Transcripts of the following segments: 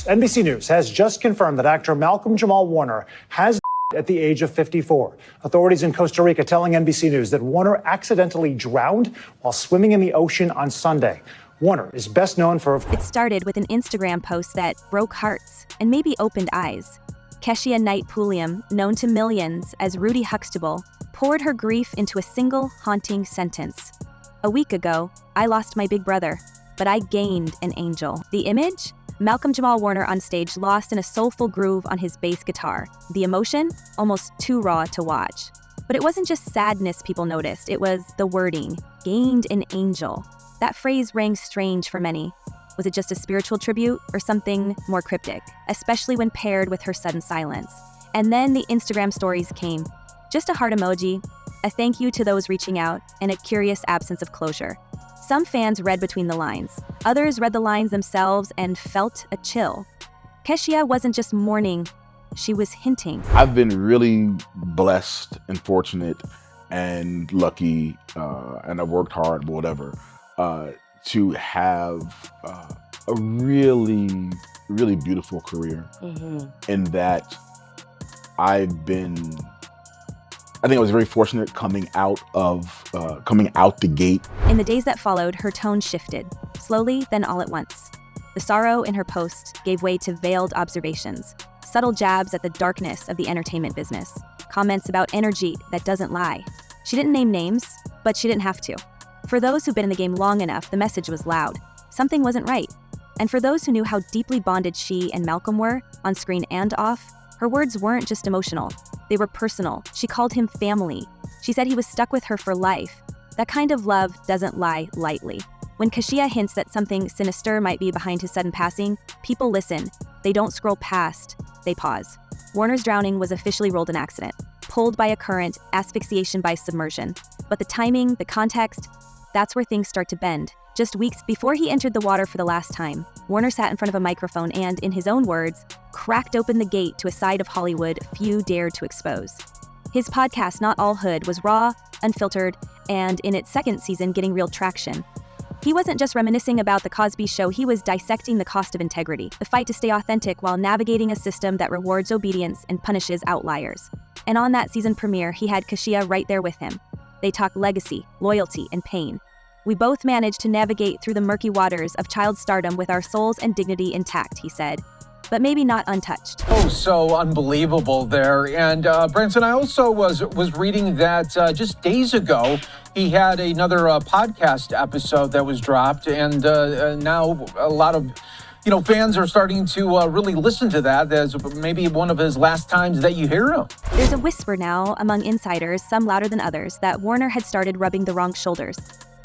NBC News has just confirmed that actor Malcolm-Jamal Warner has at the age of 54. Authorities in Costa Rica telling NBC News that Warner accidentally drowned while swimming in the ocean on Sunday. Warner is best known for... It started with an Instagram post that broke hearts and maybe opened eyes. Keshia Knight Pulliam, known to millions as Rudy Huxtable, poured her grief into a single haunting sentence. "A week ago, I lost my big brother, but I gained an angel." The image? Malcolm-Jamal Warner on stage, lost in a soulful groove on his bass guitar. The emotion? Almost too raw to watch. But it wasn't just sadness people noticed, it was the wording, "gained an angel." That phrase rang strange for many. Was it just a spiritual tribute or something more cryptic, especially when paired with her sudden silence? And then the Instagram stories came. Just a heart emoji, a thank you to those reaching out, and a curious absence of closure. Some fans read between the lines. Others read the lines themselves and felt a chill. Keshia wasn't just mourning, she was hinting. I've been really blessed and fortunate and lucky, and I've worked hard, whatever, to have a really, really beautiful career. In that I think I was very fortunate coming out the gate. In the days that followed, her tone shifted, slowly, then all at once. The sorrow in her post gave way to veiled observations, subtle jabs at the darkness of the entertainment business, comments about energy that doesn't lie. She didn't name names, but she didn't have to. For those who've been in the game long enough, the message was loud. Something wasn't right. And for those who knew how deeply bonded she and Malcolm were, on screen and off, her words weren't just emotional. They were personal. She called him family. She said he was stuck with her for life. That kind of love doesn't lie lightly. When Keshia hints that something sinister might be behind his sudden passing, people listen. They don't scroll past, they pause. Warner's drowning was officially ruled an accident, pulled by a current, asphyxiation by submersion. But the timing, the context, that's where things start to bend. Just weeks before he entered the water for the last time, Warner sat in front of a microphone and, in his own words, cracked open the gate to a side of Hollywood few dared to expose. His podcast, Not All Hood, was raw, unfiltered, and in its second season getting real traction. He wasn't just reminiscing about the Cosby show, he was dissecting the cost of integrity, the fight to stay authentic while navigating a system that rewards obedience and punishes outliers. And on that season premiere, he had Keshia right there with him. They talked legacy, loyalty, and pain. "We both managed to navigate through the murky waters of child stardom with our souls and dignity intact," he said, but maybe not untouched. Oh, so unbelievable there. And Branson, I also was reading that just days ago, he had another podcast episode that was dropped, and now a lot of fans are starting to really listen to that as maybe one of his last times that you hear him. There's a whisper now among insiders, some louder than others, that Warner had started rubbing the wrong shoulders.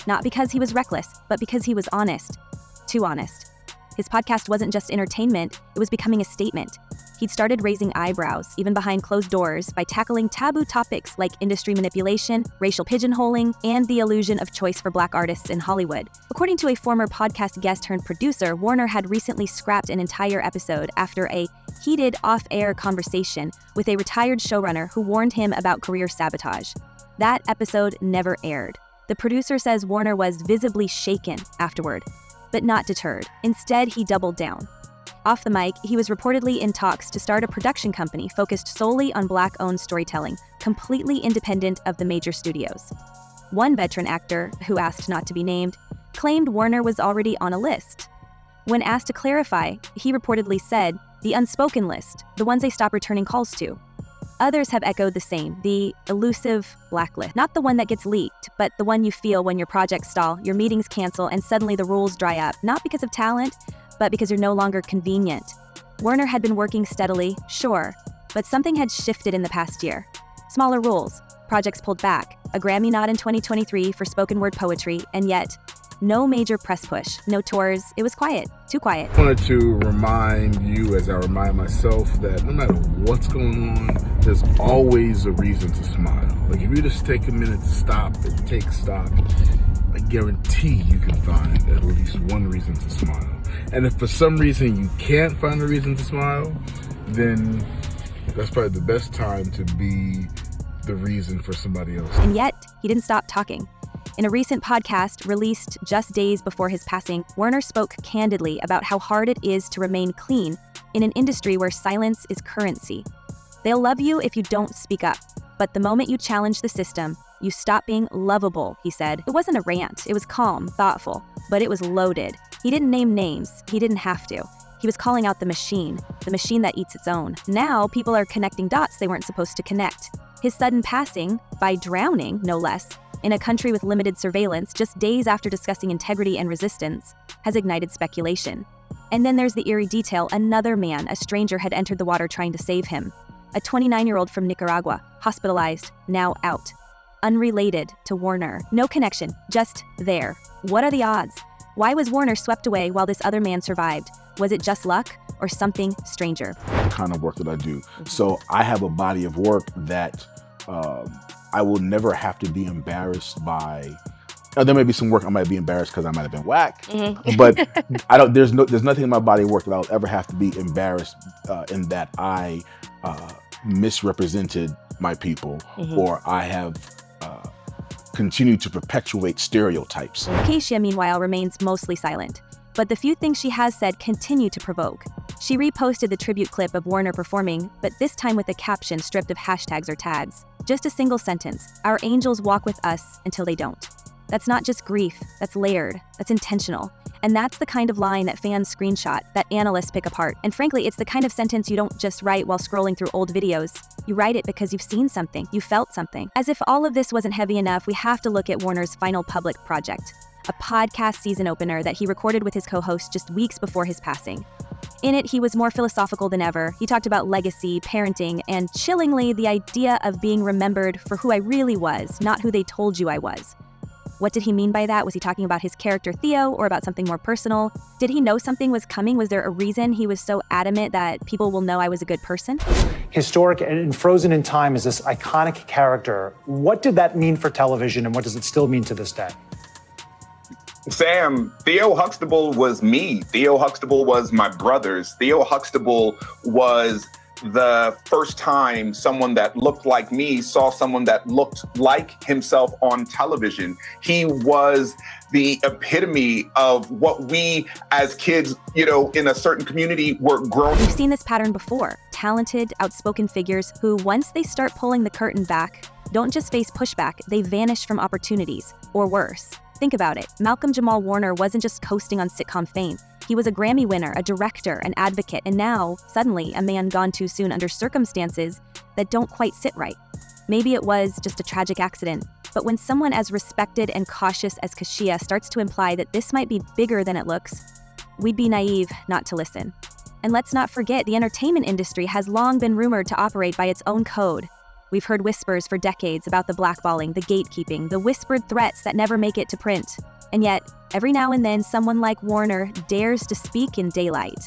Not because he was reckless, but because he was honest. Too honest. His podcast wasn't just entertainment, it was becoming a statement. He'd started raising eyebrows, even behind closed doors, by tackling taboo topics like industry manipulation, racial pigeonholing, and the illusion of choice for Black artists in Hollywood. According to a former podcast guest turned producer, Warner had recently scrapped an entire episode after a heated off-air conversation with a retired showrunner who warned him about career sabotage. That episode never aired. The producer says Warner was visibly shaken afterward, but not deterred. Instead, he doubled down. Off the mic, he was reportedly in talks to start a production company focused solely on Black-owned storytelling, completely independent of the major studios. One veteran actor, who asked not to be named, claimed Warner was already on a list. When asked to clarify, he reportedly said, "The unspoken list, the ones they stop returning calls to." Others have echoed the same, the elusive blacklist. Not the one that gets leaked, but the one you feel when your projects stall, your meetings cancel, and suddenly the rules dry up, not because of talent, but because you're no longer convenient. Warner had been working steadily, sure, but something had shifted in the past year. Smaller rules, projects pulled back, a Grammy nod in 2023 for spoken word poetry, and yet, no major press push, no tours, it was quiet, too quiet. I wanted to remind you, as I remind myself, that no matter what's going on, there's always a reason to smile. Like, if you just take a minute to stop and take stock, I guarantee you can find at least one reason to smile. And if for some reason you can't find a reason to smile, then that's probably the best time to be the reason for somebody else. And yet, he didn't stop talking. In a recent podcast released just days before his passing, Warner spoke candidly about how hard it is to remain clean in an industry where silence is currency. They'll love you if you don't speak up, but the moment you challenge the system, you stop being lovable, he said. It wasn't a rant, it was calm, thoughtful, but it was loaded. He didn't name names, he didn't have to. He was calling out the machine that eats its own. Now people are connecting dots they weren't supposed to connect. His sudden passing, by drowning, no less, in a country with limited surveillance just days after discussing integrity and resistance, has ignited speculation. And then there's the eerie detail: another man, a stranger, had entered the water trying to save him. A 29-year-old from Nicaragua, hospitalized, now out. Unrelated to Warner. No connection, just there. What are the odds? Why was Warner swept away while this other man survived? Was it just luck or something stranger? The kind of work that I do. So I have a body of work that I will never have to be embarrassed by. Now, there may be some work I might be embarrassed because I might have been whack, but there's nothing in my body of work that I'll ever have to be embarrassed in that I misrepresented my people, or I have continued to perpetuate stereotypes. Keshia, meanwhile, remains mostly silent, but the few things she has said continue to provoke. She reposted the tribute clip of Warner performing, but this time with a caption stripped of hashtags or tags. Just a single sentence: "Our angels walk with us until they don't." That's not just grief, that's layered, that's intentional. And that's the kind of line that fans screenshot, that analysts pick apart. And frankly, it's the kind of sentence you don't just write while scrolling through old videos. You write it because you've seen something, you felt something. As if all of this wasn't heavy enough, we have to look at Warner's final public project, a podcast season opener that he recorded with his co-host just weeks before his passing. In it, he was more philosophical than ever. He talked about legacy, parenting, and chillingly, the idea of being remembered for who I really was, not who they told you I was. What did he mean by that? Was he talking about his character Theo or about something more personal? Did he know something was coming? Was there a reason he was so adamant that people will know I was a good person? Historic and frozen in time as this iconic character. What did that mean for television, and what does it still mean to this day? Sam, Theo Huxtable was me. Theo Huxtable was my brothers. Theo Huxtable was the first time someone that looked like me saw someone that looked like himself on television. He was the epitome of what we as kids, in a certain community were growing. We've seen this pattern before. Talented, outspoken figures who, once they start pulling the curtain back, don't just face pushback, they vanish from opportunities, or worse. Think about it. Malcolm-Jamal Warner wasn't just coasting on sitcom fame. He was a Grammy winner, a director, an advocate, and now, suddenly, a man gone too soon under circumstances that don't quite sit right. Maybe it was just a tragic accident, but when someone as respected and cautious as Keshia starts to imply that this might be bigger than it looks, we'd be naive not to listen. And let's not forget, the entertainment industry has long been rumored to operate by its own code. We've heard whispers for decades about the blackballing, the gatekeeping, the whispered threats that never make it to print. And yet, every now and then, someone like Warner dares to speak in daylight.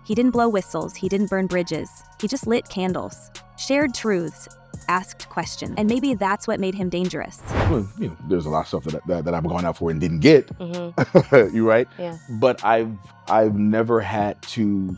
He didn't blow whistles, he didn't burn bridges. He just lit candles, shared truths, asked questions. And maybe that's what made him dangerous. Well, there's a lot of stuff that I've gone out for and didn't get. You right? Yeah. But I've never had to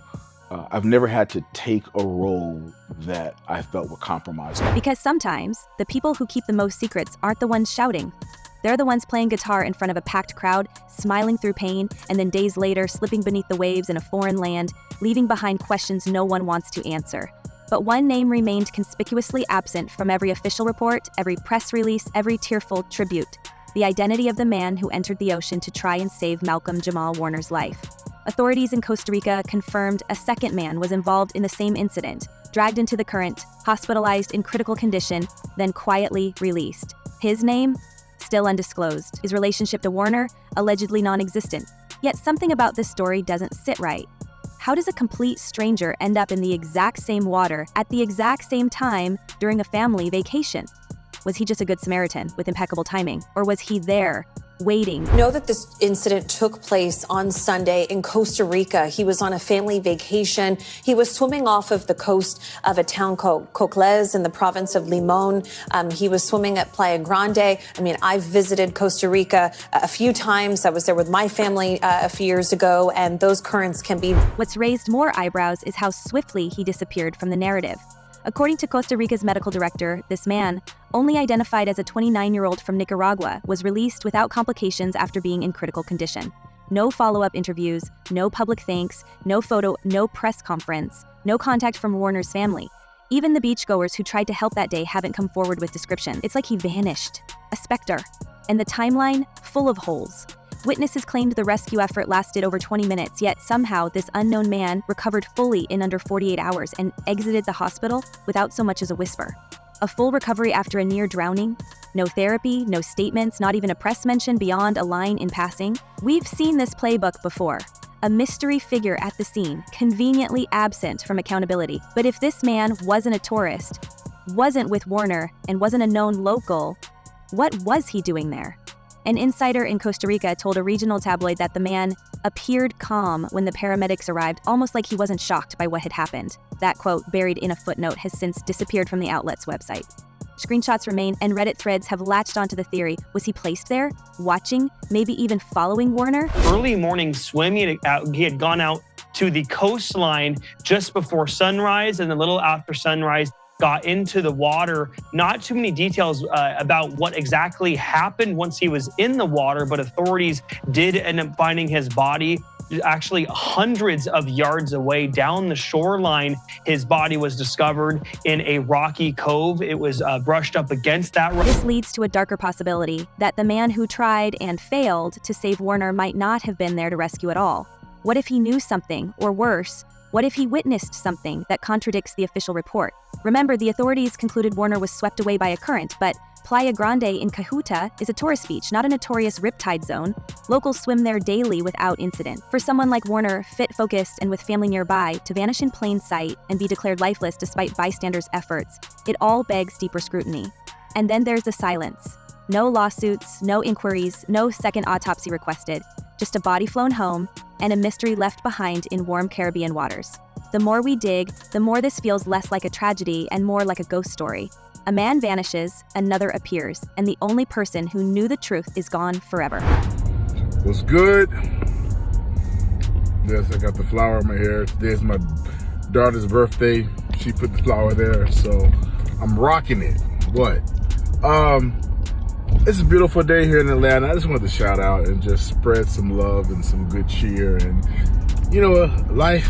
take a role that I felt would compromise. Because sometimes, the people who keep the most secrets aren't the ones shouting. They're the ones playing guitar in front of a packed crowd, smiling through pain, and then days later slipping beneath the waves in a foreign land, leaving behind questions no one wants to answer. But one name remained conspicuously absent from every official report, every press release, every tearful tribute: the identity of the man who entered the ocean to try and save Malcolm-Jamal Warner's life. Authorities in Costa Rica confirmed a second man was involved in the same incident, dragged into the current, hospitalized in critical condition, then quietly released. His name? Still undisclosed. His relationship to Warner? Allegedly non-existent. Yet something about this story doesn't sit right. How does a complete stranger end up in the exact same water at the exact same time during a family vacation? Was he just a good Samaritan with impeccable timing? Or was he there, waiting? Know that this incident took place on Sunday in Costa Rica. He was on a family vacation. He was swimming off of the coast of a town called Cocles in the province of Limon. He was swimming at Playa Grande. I've visited Costa Rica a few times. I was there with my family a few years ago, and those currents can be... What's raised more eyebrows is how swiftly he disappeared from the narrative. According to Costa Rica's medical director, this man, only identified as a 29-year-old from Nicaragua, was released without complications after being in critical condition. No follow-up interviews, no public thanks, no photo, no press conference, no contact from Warner's family. Even the beachgoers who tried to help that day haven't come forward with description. It's like he vanished, a specter. And the timeline, full of holes. Witnesses claimed the rescue effort lasted over 20 minutes, yet somehow this unknown man recovered fully in under 48 hours and exited the hospital without so much as a whisper. A full recovery after a near drowning? No therapy, no statements, not even a press mention beyond a line in passing? We've seen this playbook before. A mystery figure at the scene, conveniently absent from accountability. But if this man wasn't a tourist, wasn't with Warner, and wasn't a known local, what was he doing there? An insider in Costa Rica told a regional tabloid that the man appeared calm when the paramedics arrived, almost like he wasn't shocked by what had happened. That quote, buried in a footnote, has since disappeared from the outlet's website. Screenshots remain, and Reddit threads have latched onto the theory. Was he placed there, watching, maybe even following Warner? Early morning swim, he had gone out to the coastline just before sunrise, and a little after sunrise, got into the water. Not too many details about what exactly happened once he was in the water, but authorities did end up finding his body actually hundreds of yards away down the shoreline. His body was discovered in a rocky cove. It was brushed up against that rock. This leads to a darker possibility that the man who tried and failed to save Warner might not have been there to rescue at all. What if he knew something, or worse, what if he witnessed something that contradicts the official report? Remember, the authorities concluded Warner was swept away by a current, but Playa Grande in Cahuta is a tourist beach, not a notorious riptide zone. Locals swim there daily without incident. For someone like Warner, fit, focused, and with family nearby, to vanish in plain sight and be declared lifeless despite bystanders' efforts, it all begs deeper scrutiny. And then there's the silence. No lawsuits, no inquiries, no second autopsy requested. Just a body flown home and a mystery left behind in warm Caribbean waters. The more we dig, the more this feels less like a tragedy and more like a ghost story. A man vanishes, another appears, and the only person who knew the truth is gone forever. What's good? Yes, I got the flower in my hair. Today's my daughter's birthday. She put the flower there, so I'm rocking it. What? It's a beautiful day here in Atlanta. I just wanted to shout out and just spread some love and some good cheer. And you know, life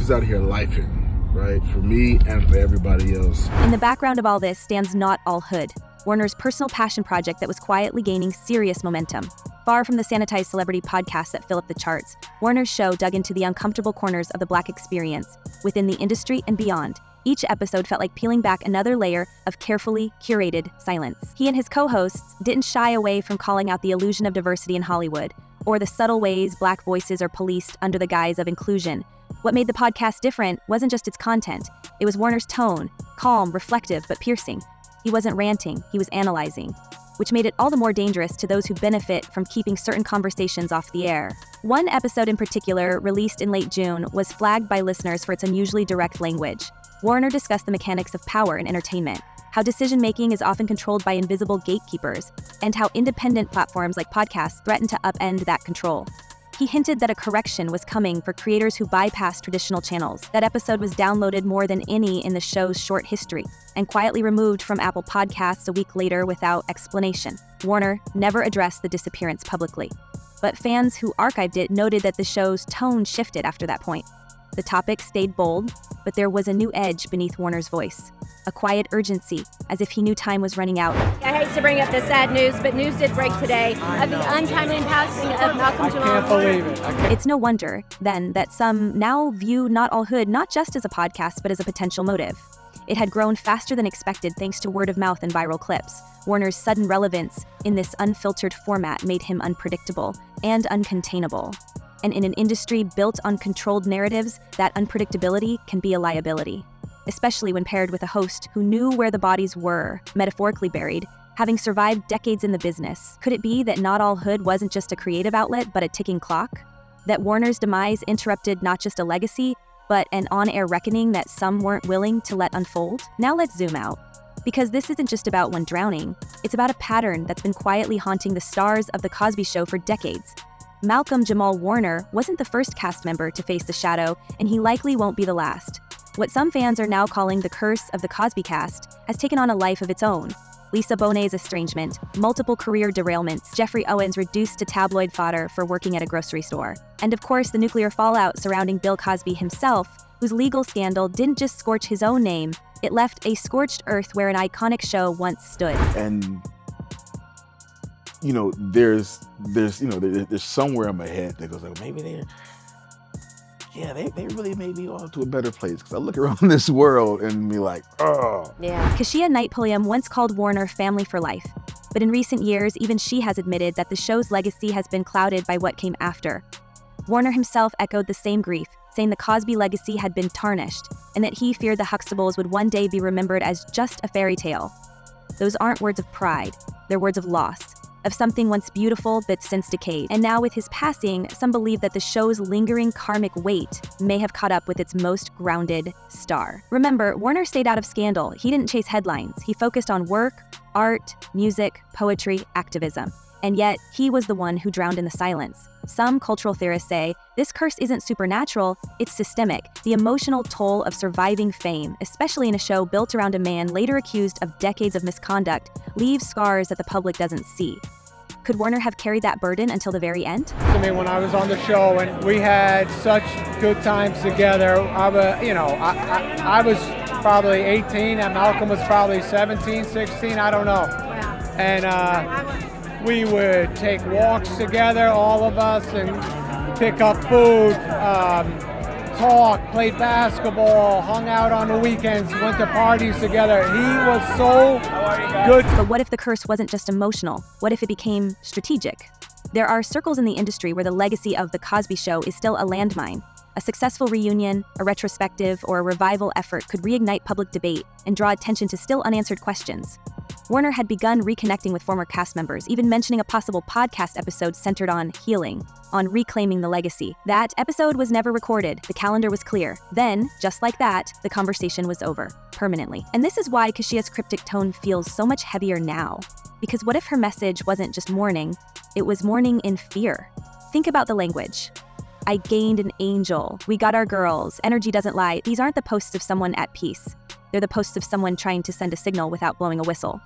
is out here lifing. Right? For me and for everybody else. In the background of all this stands Not All Hood, Warner's personal passion project that was quietly gaining serious momentum. Far from the sanitized celebrity podcasts that fill up the charts, Warner's show dug into the uncomfortable corners of the Black experience, within the industry and beyond. Each episode felt like peeling back another layer of carefully curated silence. He and his co-hosts didn't shy away from calling out the illusion of diversity in Hollywood, or the subtle ways Black voices are policed under the guise of inclusion. What made the podcast different wasn't just its content. It was Warner's tone, calm, reflective, but piercing. He wasn't ranting, he was analyzing, which made it all the more dangerous to those who benefit from keeping certain conversations off the air. One episode in particular, released in late June, was flagged by listeners for its unusually direct language. Warner discussed the mechanics of power in entertainment, how decision-making is often controlled by invisible gatekeepers, and how independent platforms like podcasts threaten to upend that control. He hinted that a correction was coming for creators who bypass traditional channels. That episode was downloaded more than any in the show's short history, and quietly removed from Apple Podcasts a week later without explanation. Warner never addressed the disappearance publicly, but fans who archived it noted that the show's tone shifted after that point. The topic stayed bold, but there was a new edge beneath Warner's voice. A quiet urgency, as if he knew time was running out. I hate to bring up the sad news, but news did break today of the untimely passing of Malcolm-Jamal. I can't believe it. It's no wonder, then, that some now view Not All Hood not just as a podcast, but as a potential motive. It had grown faster than expected thanks to word of mouth and viral clips. Warner's sudden relevance in this unfiltered format made him unpredictable and uncontainable. And in an industry built on controlled narratives, that unpredictability can be a liability, especially when paired with a host who knew where the bodies were, metaphorically buried, having survived decades in the business. Could it be that Not All Hood wasn't just a creative outlet, but a ticking clock? That Warner's demise interrupted not just a legacy, but an on-air reckoning that some weren't willing to let unfold? Now let's zoom out. Because this isn't just about one drowning, it's about a pattern that's been quietly haunting the stars of The Cosby Show for decades. Malcolm-Jamal Warner wasn't the first cast member to face the shadow, and he likely won't be the last. What some fans are now calling the curse of the Cosby cast has taken on a life of its own. Lisa Bonet's estrangement, multiple career derailments, Jeffrey Owens reduced to tabloid fodder for working at a grocery store, and of course the nuclear fallout surrounding Bill Cosby himself, whose legal scandal didn't just scorch his own name, it left a scorched earth where an iconic show once stood. And you know, there's somewhere in my head that goes like, maybe they really made me all to a better place, because I look around this world and be like, oh. Yeah. Keshia Pulliam once called Warner family for life, but in recent years, even she has admitted that the show's legacy has been clouded by what came after. Warner himself echoed the same grief, saying the Cosby legacy had been tarnished, and that he feared the Huxtables would one day be remembered as just a fairy tale. Those aren't words of pride, they're words of loss, of something once beautiful but since decayed. And now with his passing, some believe that the show's lingering karmic weight may have caught up with its most grounded star. Remember, Warner stayed out of scandal. He didn't chase headlines. He focused on work, art, music, poetry, activism. And yet, he was the one who drowned in the silence. Some cultural theorists say this curse isn't supernatural, it's systemic. The emotional toll of surviving fame, especially in a show built around a man later accused of decades of misconduct, leaves scars that the public doesn't see. Could Warner have carried that burden until the very end? I mean, when I was on the show and we had such good times together, I was probably 18 and Malcolm was probably 17, 16, I don't know. And we would take walks together, all of us, and pick up food, talk, played basketball, hung out on the weekends, went to parties together. He was so good. But what if the curse wasn't just emotional? What if it became strategic? There are circles in the industry where the legacy of The Cosby Show is still a landmine. A successful reunion, a retrospective, or a revival effort could reignite public debate and draw attention to still unanswered questions. Warner had begun reconnecting with former cast members, even mentioning a possible podcast episode centered on healing, on reclaiming the legacy. That episode was never recorded. The calendar was clear. Then, just like that, the conversation was over, permanently. And this is why Keshia's cryptic tone feels so much heavier now. Because what if her message wasn't just mourning, it was mourning in fear? Think about the language. I gained an angel. We got our girls. Energy doesn't lie. These aren't the posts of someone at peace. They're the posts of someone trying to send a signal without blowing a whistle.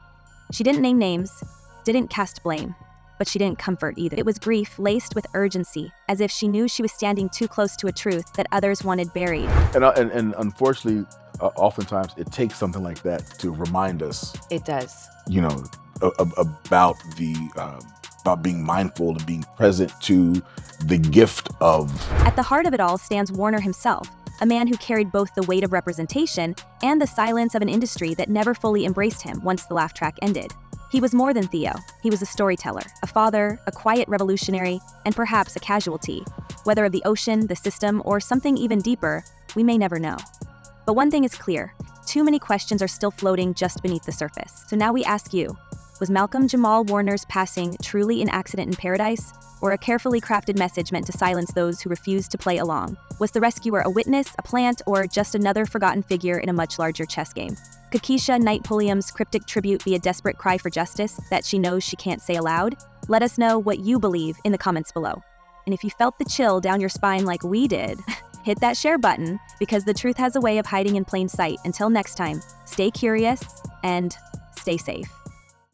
She didn't name names, didn't cast blame, but she didn't comfort either. It was grief laced with urgency, as if she knew she was standing too close to a truth that others wanted buried. And unfortunately, oftentimes it takes something like that to remind us. It does. You know, about being mindful and being present to the gift of. At the heart of it all stands Warner himself, a man who carried both the weight of representation and the silence of an industry that never fully embraced him once the laugh track ended. He was more than Theo. He was a storyteller, a father, a quiet revolutionary, and perhaps a casualty. Whether of the ocean, the system, or something even deeper, we may never know. But one thing is clear, too many questions are still floating just beneath the surface. So now we ask you, was Malcolm-Jamal Warner's passing truly an accident in paradise, or a carefully crafted message meant to silence those who refused to play along? Was the rescuer a witness, a plant, or just another forgotten figure in a much larger chess game? Could Keshia Pulliam's cryptic tribute be a desperate cry for justice that she knows she can't say aloud? Let us know what you believe in the comments below. And if you felt the chill down your spine like we did, hit that share button, because the truth has a way of hiding in plain sight. Until next time, stay curious and stay safe.